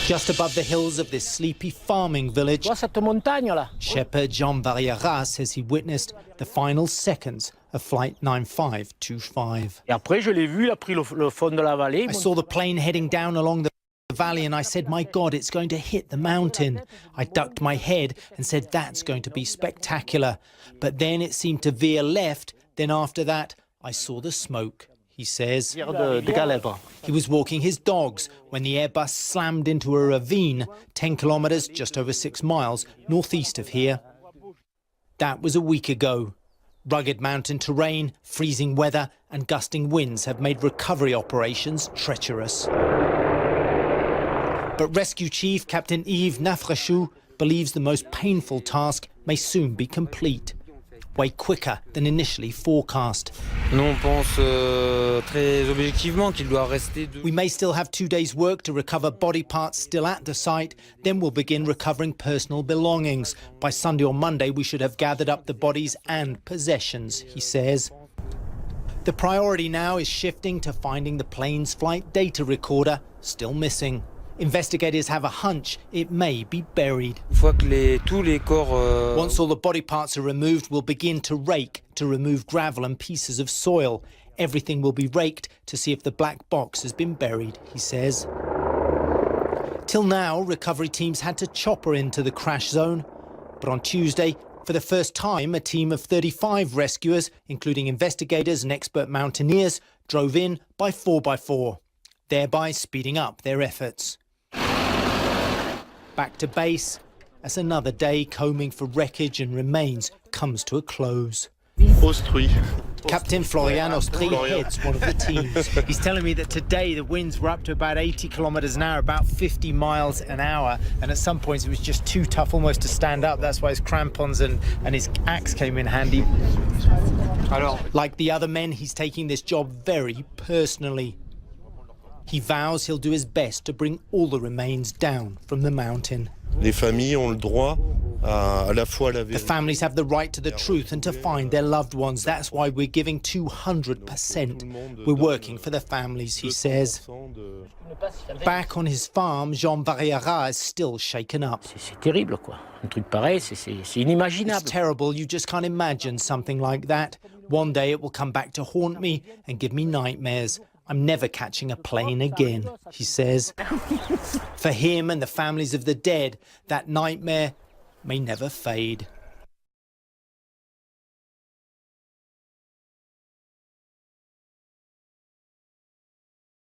Just above the hills of this sleepy farming village, shepherd Jean Variera says he witnessed the final seconds of Flight 9525. I saw the plane heading down along the valley and I said, my God, it's going to hit the mountain. I ducked my head and said, that's going to be spectacular. But then it seemed to veer left. Then after that, I saw the smoke, he says. He was walking his dogs when the Airbus slammed into a ravine 10 kilometers, just over 6 miles, northeast of here. That was a week ago. Rugged mountain terrain, freezing weather and gusting winds have made recovery operations treacherous. But Rescue Chief Captain Yves Nafrachou believes the most painful task may soon be complete, way quicker than initially forecast. We may still have 2 days' work to recover body parts still at the site, then we'll begin recovering personal belongings. By Sunday or Monday, we should have gathered up the bodies and possessions, he says. The priority now is shifting to finding the plane's flight data recorder, still missing. Investigators have a hunch it may be buried. Once all the body parts are removed, we'll begin to rake to remove gravel and pieces of soil. Everything will be raked to see if the black box has been buried, he says. Till now, recovery teams had to chopper into the crash zone. But on Tuesday, for the first time, a team of 35 rescuers, including investigators and expert mountaineers, drove in by 4x4, thereby speeding up their efforts. Back to base as another day combing for wreckage and remains comes to a close. Captain Florian Austrie heads one of the teams. He's telling me that today the winds were up to about 80 kilometers an hour, about 50 miles an hour, and at some points it was just too tough almost to stand up. That's why his crampons and his axe came in handy. Like the other men, he's taking this job very personally. He vows he'll do his best to bring all the remains down from the mountain. The families have the right to the truth and to find their loved ones. That's why we're giving 200%. We're working for the families, he says. Back on his farm, Jean Variera is still shaken up. It's terrible. You just can't imagine something like that. One day it will come back to haunt me and give me nightmares. I'm never catching a plane again, he says. For him and the families of the dead, that nightmare may never fade.